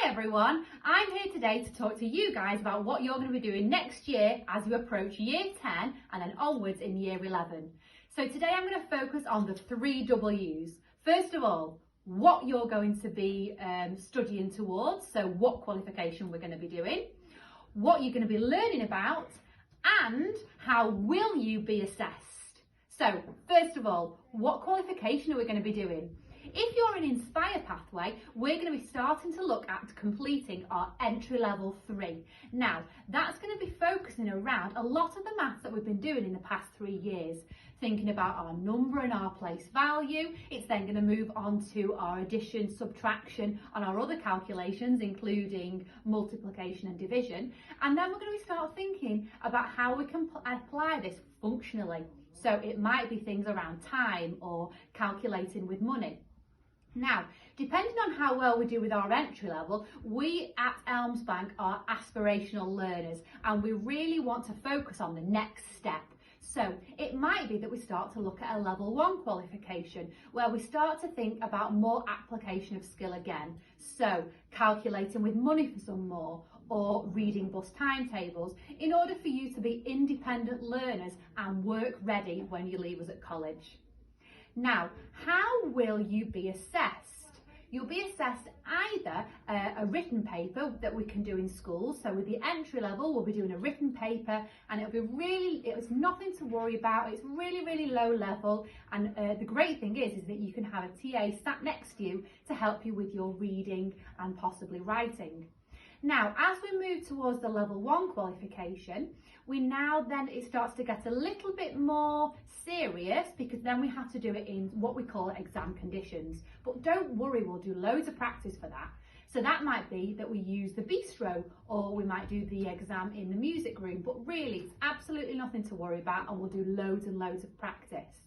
Hi everyone, I'm here today to talk to you guys about what you're going to be doing next year as you approach year 10 and then onwards in year 11. So today I'm going to focus on the 3 W's. First of all, what you're going to be studying towards, so what qualification we're going to be doing, what you're going to be learning about, and how will you be assessed. So first of all, what qualification are we going to be doing? If you're in Inspire pathway, we're going to be starting to look at completing our entry level 3. Now, that's going to be focusing around a lot of the maths that we've been doing in the past 3 years, thinking about our number and our place value. It's then going to move on to our addition, subtraction, and our other calculations, including multiplication and division. And then we're going to start thinking about how we can apply this functionally. So it might be things around time or calculating with money. Now, depending on how well we do with our entry level, we at Elms Bank are aspirational learners and we really want to focus on the next step. So it might be that we start to look at a level 1 qualification where we start to think about more application of skill again. So calculating with money for some more, or reading bus timetables, in order for you to be independent learners and work ready when you leave us at college. Now, how will you be assessed? You'll be assessed either a written paper that we can do in school. So with the entry level, we'll be doing a written paper and it's nothing to worry about. It's really low level. And the great thing is that you can have a TA sat next to you to help you with your reading and possibly writing. Now, as we move towards the level 1 qualification, it starts to get a little bit more serious because then we have to do it in what we call exam conditions. But don't worry, we'll do loads of practice for that. So that might be that we use the bistro or we might do the exam in the music room, but really it's absolutely nothing to worry about and we'll do loads and loads of practice.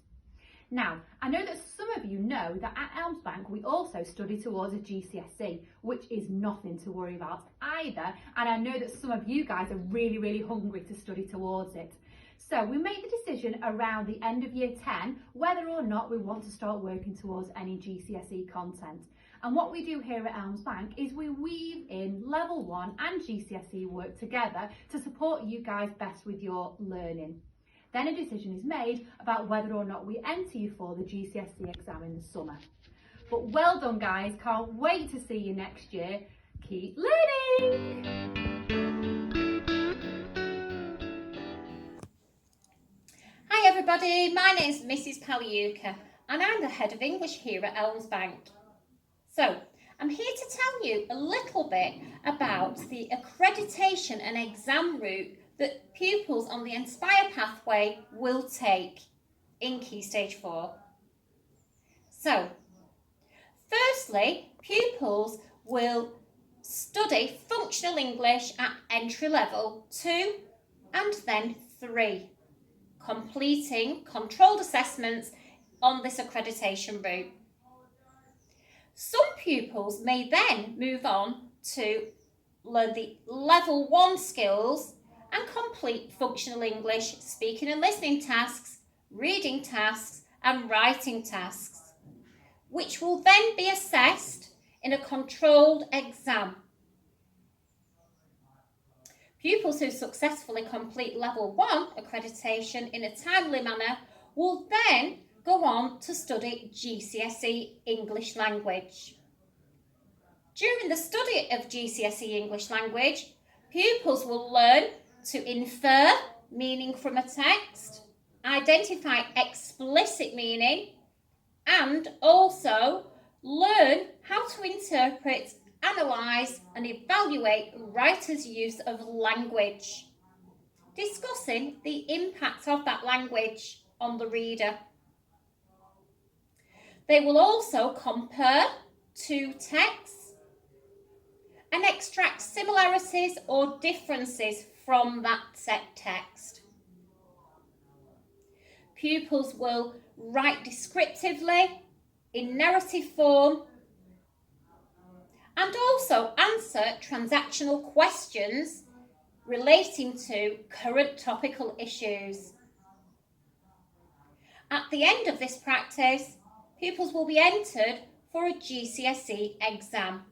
Now, I know that some of you know that at Elms Bank we also study towards a GCSE, which is nothing to worry about either, and I know that some of you guys are really hungry to study towards it. So we make the decision around the end of year 10 whether or not we want to start working towards any GCSE content. And what we do here at Elms Bank is we weave in level 1 and GCSE work together to support you guys best with your learning. Then a decision is made about whether or not we enter you for the GCSE exam in the summer. But well done guys, can't wait to see you next year. Keep learning! Hi everybody, my name's Mrs Paliuka and I'm the Head of English here at Elms Bank. So, I'm here to tell you a little bit about the accreditation and exam route that pupils on the Inspire pathway will take in Key Stage 4. So, firstly, pupils will study functional English at entry level 2 and then 3, completing controlled assessments on this accreditation route. Some pupils may then move on to learn the level 1 skills and complete functional English speaking and listening tasks, reading tasks and writing tasks, which will then be assessed in a controlled exam. Pupils who successfully complete level 1 accreditation in a timely manner will then go on to study GCSE English language. During the study of GCSE English language, pupils will learn to infer meaning from a text, identify explicit meaning, and also learn how to interpret, analyse and evaluate writers' use of language, discussing the impact of that language on the reader. They will also compare 2 texts and extract similarities or differences from that set text. Pupils will write descriptively in narrative form and also answer transactional questions relating to current topical issues. At the end of this practice, pupils will be entered for a GCSE exam.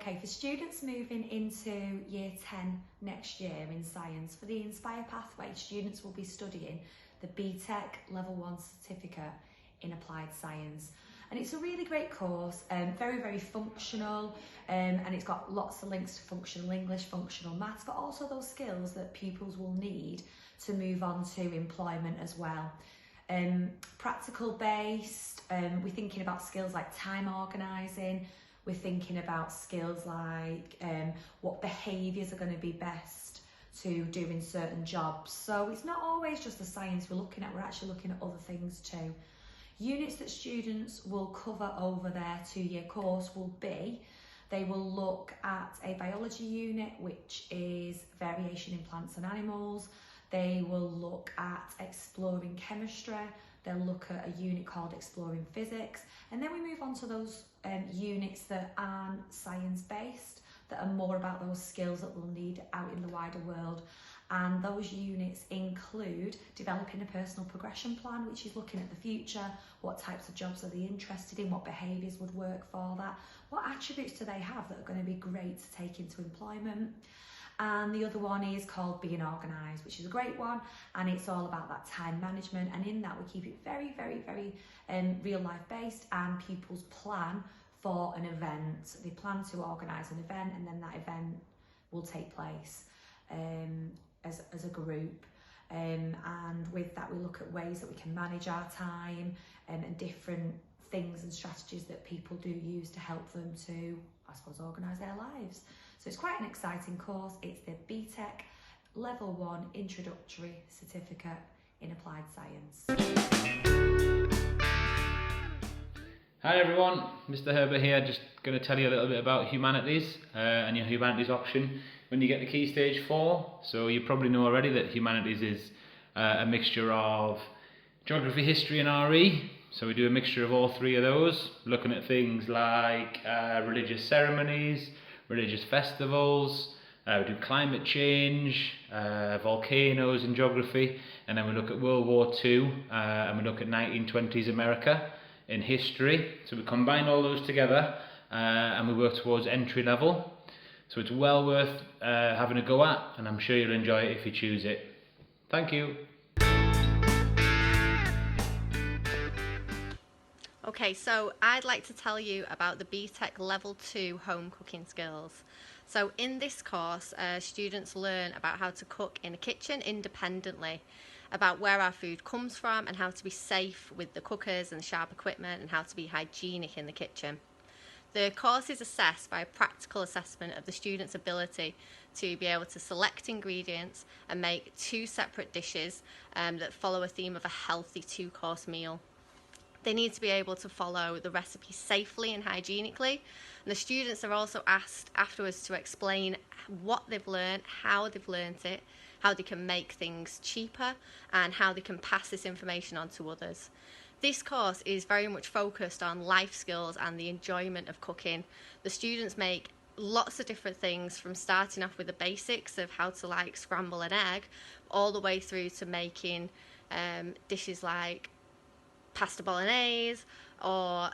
Okay, for students moving into Year 10 next year in science, for the Inspire pathway, students will be studying the BTEC Level 1 certificate in applied science. And it's a really great course, very, very functional, and it's got lots of links to functional English, functional maths, but also those skills that pupils will need to move on to employment as well. Practical based, we're thinking about skills like time organising, we're thinking about skills like what behaviours are going to be best to do in certain jobs. So it's not always just the science we're looking at, we're actually looking at other things too. Units that students will cover over their 2-year course will be, they will look at a biology unit, which is variation in plants and animals. They will look at exploring chemistry. They'll look at a unit called exploring physics. And then we move on to those units that aren't science-based, that are more about those skills that we'll need out in the wider world. And those units include developing a personal progression plan, which is looking at the future, what types of jobs are they interested in, what behaviours would work for that, what attributes do they have that are going to be great to take into employment. And the other one is called Being Organised, which is a great one, and it's all about that time management, and in that we keep it very, very, very real life based, and pupils plan for an event. They plan to organise an event, and then that event will take place as a group, and with that we look at ways that we can manage our time, and different things and strategies that people do use to help them to, I suppose, organise their lives. So it's quite an exciting course. It's the BTEC Level 1 Introductory Certificate in Applied Science. Hi everyone, Mr. Herbert here, just going to tell you a little bit about Humanities and your Humanities option when you get to Key Stage 4. So you probably know already that Humanities is a mixture of Geography, History and RE. So we do a mixture of all three of those, looking at things like religious ceremonies, religious festivals, we do climate change, volcanoes in geography, and then we look at World War II and we look at 1920s America in history. So we combine all those together and we work towards entry level. So it's well worth having a go at, and I'm sure you'll enjoy it if you choose it. Thank you. Okay, so I'd like to tell you about the BTEC Level 2 home cooking skills. So in this course, students learn about how to cook in a kitchen independently, about where our food comes from and how to be safe with the cookers and sharp equipment, and how to be hygienic in the kitchen. The course is assessed by a practical assessment of the student's ability to be able to select ingredients and make 2 separate dishes that follow a theme of a healthy 2-course meal. They need to be able to follow the recipe safely and hygienically. And the students are also asked afterwards to explain what they've learned, how they've learned it, how they can make things cheaper, and how they can pass this information on to others. This course is very much focused on life skills and the enjoyment of cooking. The students make lots of different things, from starting off with the basics of how to scramble an egg, all the way through to making dishes like pasta bolognese, or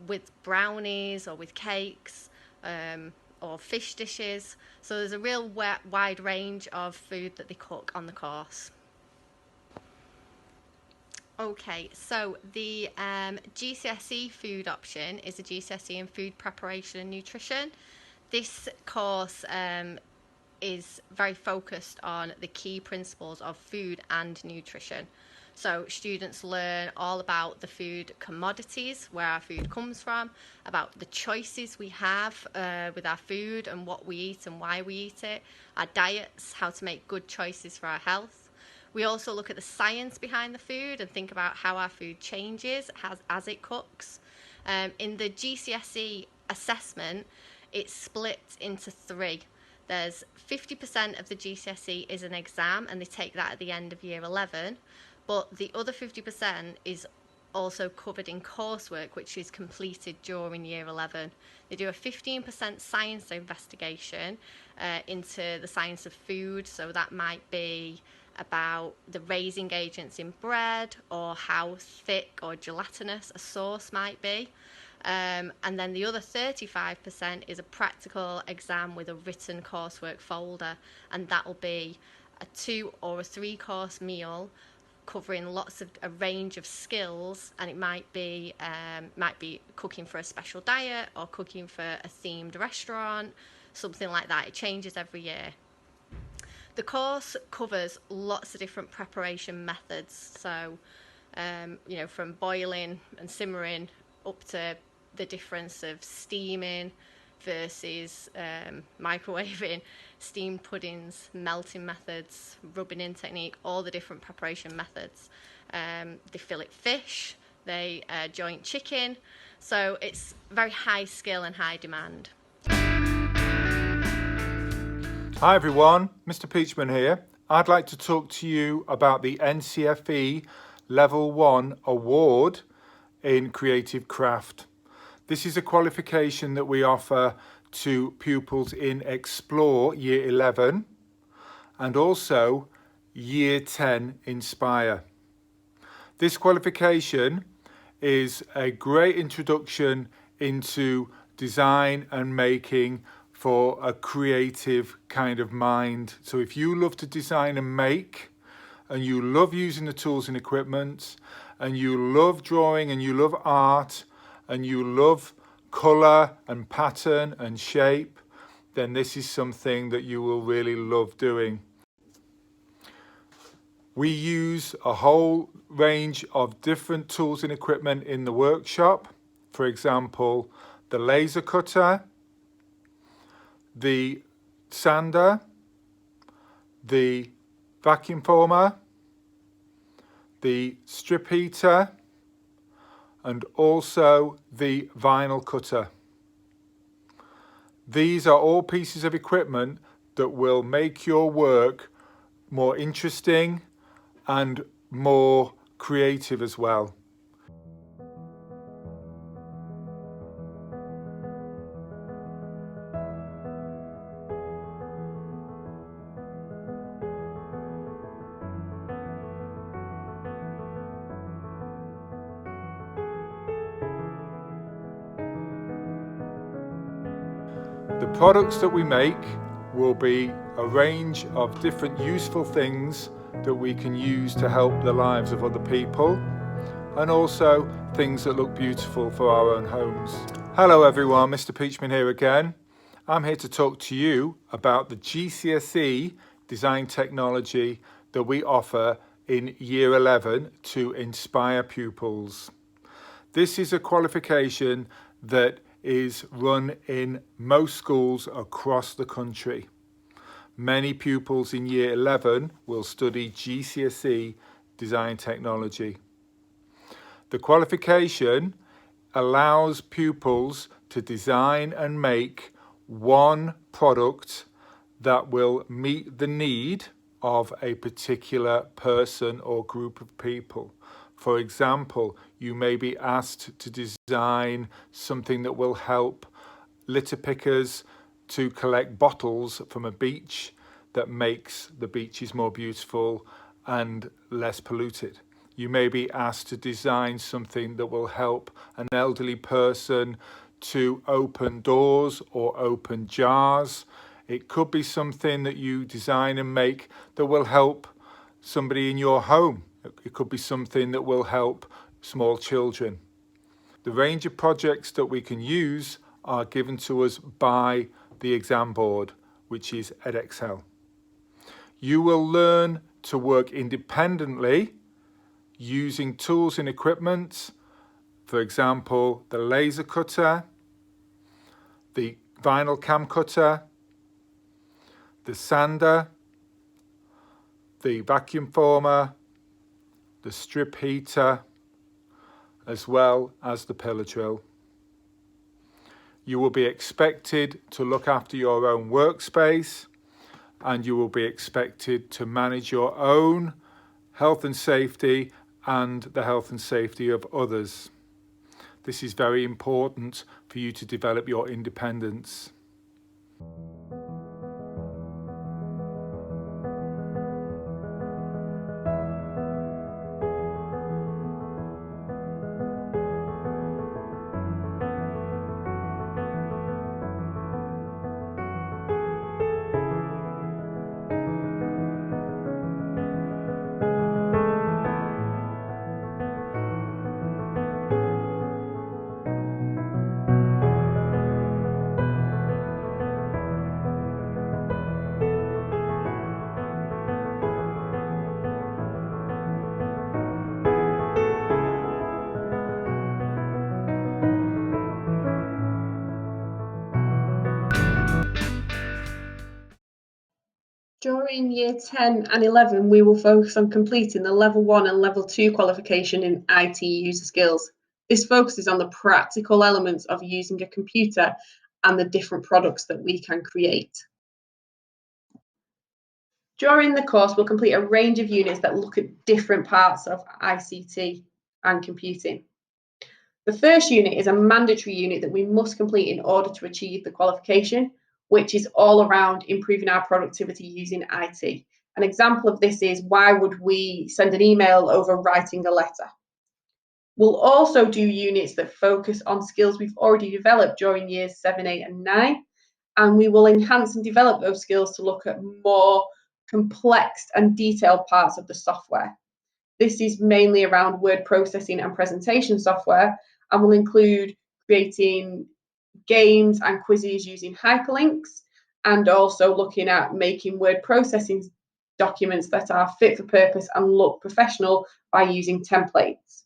with brownies, or with cakes, or fish dishes. So there's a real wide range of food that they cook on the course. Okay, so the GCSE food option is a GCSE in food preparation and nutrition. This course is very focused on the key principles of food and nutrition. So students learn all about the food commodities, where our food comes from, about the choices we have with our food and what we eat and why we eat it, our diets, how to make good choices for our health. We also look at the science behind the food and think about how our food changes as it cooks. In the GCSE assessment, it's split into 3. There's 50% of the GCSE is an exam, and they take that at the end of year 11. But the other 50% is also covered in coursework, which is completed during year 11. They do a 15% science investigation into the science of food. So that might be about the raising agents in bread or how thick or gelatinous a sauce might be. And then the other 35% is a practical exam with a written coursework folder, and that'll be a 2 or a 3 course meal covering a range of skills, and it might be cooking for a special diet or cooking for a themed restaurant, something like that. It changes every year. The course covers lots of different preparation methods, so from boiling and simmering up to the difference of steaming versus microwaving, steamed puddings, melting methods, rubbing in technique, all the different preparation methods. They fillet fish, they joint chicken, so it's very high skill and high demand. Hi everyone, Mr. Peachman here. I'd like to talk to you about the NCFE Level 1 Award in Creative Craft. This is a qualification that we offer to pupils in Explore Year 11 and also Year 10 Inspire. This qualification is a great introduction into design and making for a creative kind of mind. So if you love to design and make, and you love using the tools and equipment, and you love drawing and you love art, and you love colour and pattern and shape, then this is something that you will really love doing. We use a whole range of different tools and equipment in the workshop. For example, the laser cutter, the sander, the vacuum former, the strip heater, and also the vinyl cutter. These are all pieces of equipment that will make your work more interesting and more creative as well. The products that we make will be a range of different useful things that we can use to help the lives of other people, and also things that look beautiful for our own homes. Hello everyone, Mr. Peachman here again. I'm here to talk to you about the GCSE design technology that we offer in Year 11 to inspire pupils. This is a qualification that is run in most schools across the country. Many pupils in Year 11 will study GCSE design technology. The qualification allows pupils to design and make one product that will meet the need of a particular person or group of people. For example, you may be asked to design something that will help litter pickers to collect bottles from a beach that makes the beaches more beautiful and less polluted. You may be asked to design something that will help an elderly person to open doors or open jars. It could be something that you design and make that will help somebody in your home. It could be something that will help small children. The range of projects that we can use are given to us by the exam board, which is Edexcel. You will learn to work independently using tools and equipment, for example, the laser cutter, the vinyl cam cutter, the sander, the vacuum former, the strip heater, as well as the pillar drill. You will be expected to look after your own workspace, and you will be expected to manage your own health and safety and the health and safety of others. This is very important for you to develop your independence. During year 10 and 11, we will focus on completing the level 1 and level 2 qualification in IT user skills. This focuses on the practical elements of using a computer and the different products that we can create. During the course, we'll complete a range of units that look at different parts of ICT and computing. The first unit is a mandatory unit that we must complete in order to achieve the qualification, which is all around improving our productivity using IT. An example of this is, why would we send an email over writing a letter? We'll also do units that focus on skills we've already developed during years 7, 8 and 9, and we will enhance and develop those skills to look at more complex and detailed parts of the software. This is mainly around word processing and presentation software, and will include creating games and quizzes using hyperlinks, and also looking at making word processing documents that are fit for purpose and look professional by using templates.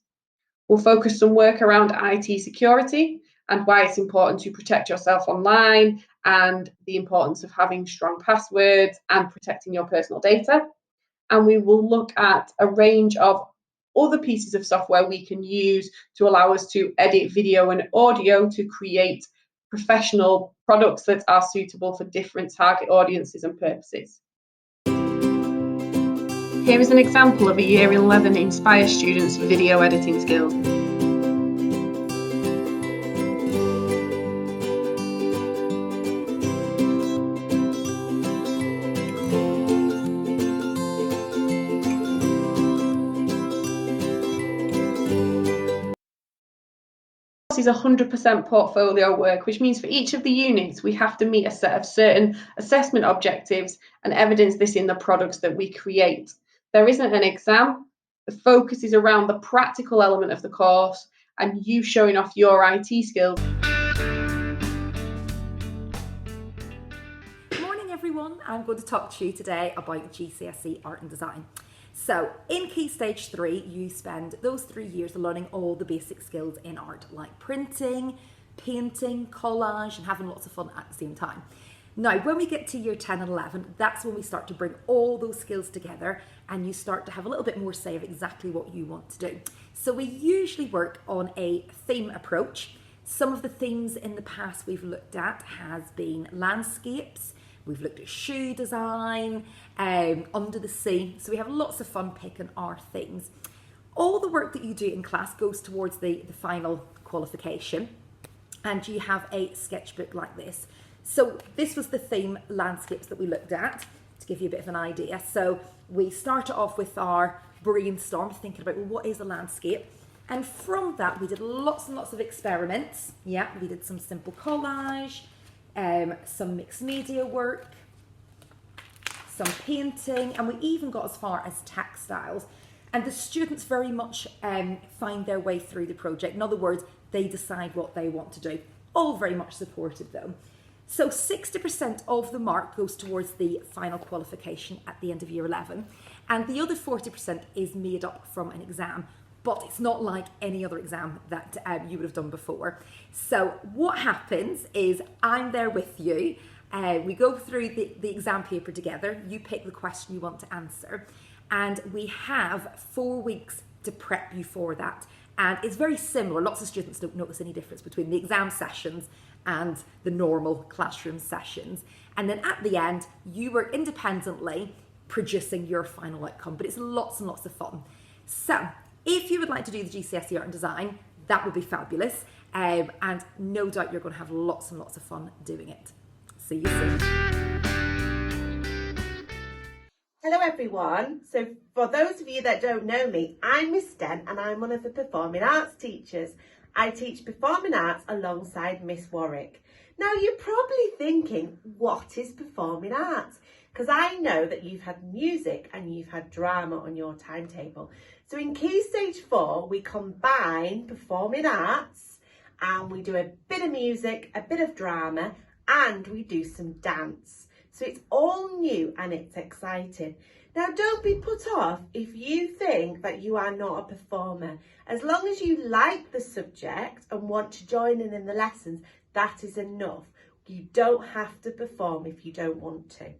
We'll focus some work around IT security and why it's important to protect yourself online, and the importance of having strong passwords and protecting your personal data. And we will look at a range of other pieces of software we can use to allow us to edit video and audio to create professional products that are suitable for different target audiences and purposes. Here is an example of a Year 11 Inspire student's video editing skills. Is 100% portfolio work, which means for each of the units we have to meet a set of certain assessment objectives and evidence this in the products that we create. There isn't an exam. The focus is around the practical element of the course and you showing off your IT skills. Good morning everyone, I'm going to talk to you today about GCSE Art and Design. So in Key Stage 3, you spend those 3 years learning all the basic skills in art, like printing, painting, collage, and having lots of fun at the same time. Now, when we get to year 10 and 11, that's when we start to bring all those skills together and you start to have a little bit more say of exactly what you want to do. So we usually work on a theme approach. Some of the themes in the past we've looked at has been landscapes, we've looked at shoe design, under the sea. So we have lots of fun picking our themes. All the work that you do in class goes towards the final qualification, and you have a sketchbook like this. So this was the theme landscapes that we looked at, to give you a bit of an idea. So we started off with our brainstorm, thinking about, well, what is a landscape? And from that, we did lots and lots of experiments. Yeah, we did some simple collage, some mixed media work, some painting, and we even got as far as textiles. And the students very much find their way through the project. In other words, they decide what they want to do. All very much supported though. So 60% of the mark goes towards the final qualification at the end of year 11. And the other 40% is made up from an exam. But it's not like any other exam that you would have done before. So what happens is I'm there with you. We go through the exam paper together. You pick the question you want to answer. And we have 4 weeks to prep you for that. And it's very similar. Lots of students don't notice any difference between the exam sessions and the normal classroom sessions. And then at the end, you are independently producing your final outcome. But it's lots and lots of fun. So if you would like to do the GCSE Art and Design, that would be fabulous. And no doubt you're going to have lots and lots of fun doing it. See you soon. Hello everyone. So for those of you that don't know me, I'm Miss Den and I'm one of the performing arts teachers. I teach performing arts alongside Miss Warwick. Now you're probably thinking, what is performing arts? Because I know that you've had music and you've had drama on your timetable. So in Key Stage 4, we combine performing arts and we do a bit of music, a bit of drama, and we do some dance. So it's all new and it's exciting. Now don't be put off if you think that you are not a performer. As long as you like the subject and want to join in the lessons, that is enough. You don't have to perform if you don't want to.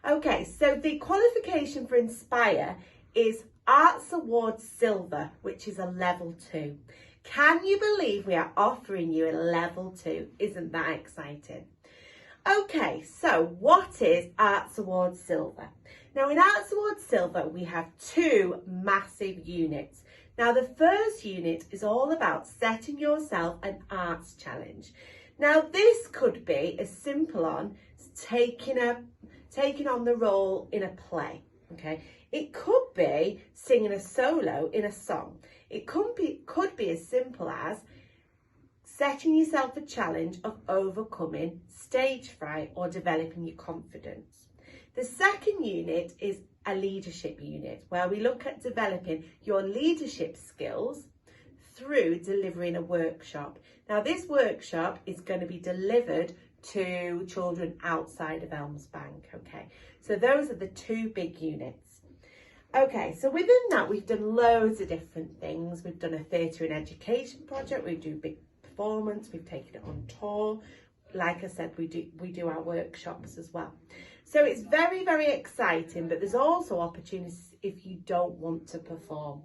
Okay, so the qualification for Inspire is Arts Award Silver, which is a level 2. Can you believe we are offering you a level 2? Isn't that exciting? Okay, so what is Arts Award Silver? Now in Arts Award Silver, we have 2 massive units. Now the first unit is all about setting yourself an arts challenge. Now this could be as simple on taking on the role in a play, okay? It could be singing a solo in a song. It could be as simple as setting yourself a challenge of overcoming stage fright or developing your confidence. The second unit is a leadership unit where we look at developing your leadership skills through delivering a workshop. Now this workshop is going to be delivered to children outside of Elmsbank, okay? So those are the 2 big units. Okay, so within that we've done loads of different things. We've done a theatre and education project, we do big performance, we've taken it on tour. Like I said, we do our workshops as well. So it's very, very exciting, but there's also opportunities if you don't want to perform.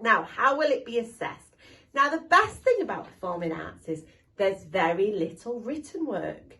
Now, how will it be assessed? Now, the best thing about performing arts is there's very little written work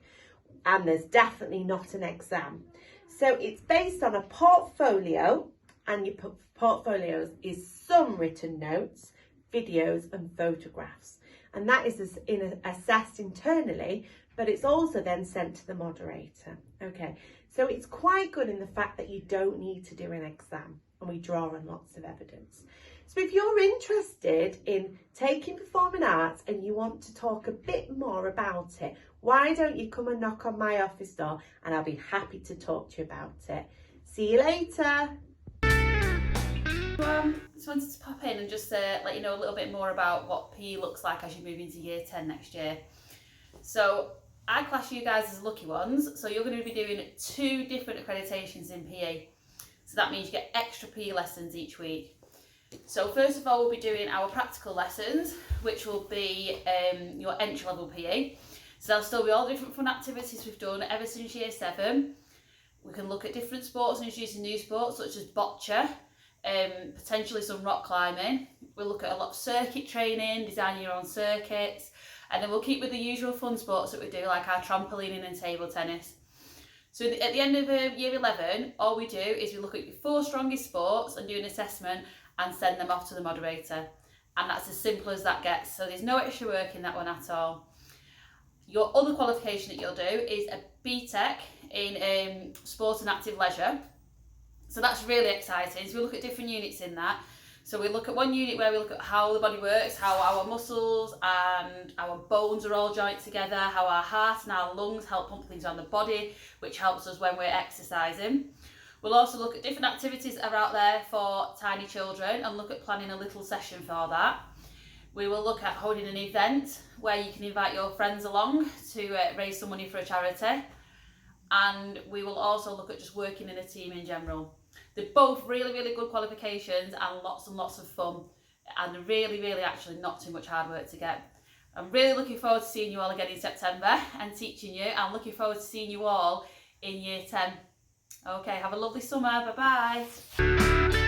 and there's definitely not an exam. So it's based on a portfolio, and your portfolios is some written notes, videos and photographs. And that is assessed internally, but it's also then sent to the moderator. Okay, so it's quite good in the fact that you don't need to do an exam, and we draw on lots of evidence. So if you're interested in taking performing arts and you want to talk a bit more about it, why don't you come and knock on my office door and I'll be happy to talk to you about it. See you later. Just wanted to pop in and just let you know a little bit more about what PE looks like as you move into year 10 next year. So I class you guys as lucky ones, so you're going to be doing 2 different accreditations in PE. So that means you get extra PE lessons each week. So first of all, we'll be doing our practical lessons, which will be your entry level PE. So there'll still be all the different fun activities we've done ever since year 7. We can look at different sports and introducing new sports such as bocce, potentially some rock climbing. We'll look at a lot of circuit training, designing your own circuits, and then we'll keep with the usual fun sports that we do, like our trampolining and table tennis. So at the end of year 11, all we do is we look at your 4 strongest sports and do an assessment and send them off to the moderator. And that's as simple as that gets. So there's no extra work in that one at all. Your other qualification that you'll do is a BTEC in sport and active leisure. So that's really exciting. So we look at different units in that. So we look at one unit where we look at how the body works, how our muscles and our bones are all joined together, how our heart and our lungs help pump things around the body, which helps us when we're exercising. We'll also look at different activities that are out there for tiny children and look at planning a little session for that. We will look at holding an event where you can invite your friends along to raise some money for a charity. And we will also look at just working in a team in general. They're both really, really good qualifications and lots of fun, and really actually not too much hard work to get. I'm really looking forward to seeing you all again in September and teaching you. I'm looking forward to seeing you all in year 10. Okay, have a lovely summer. Bye bye.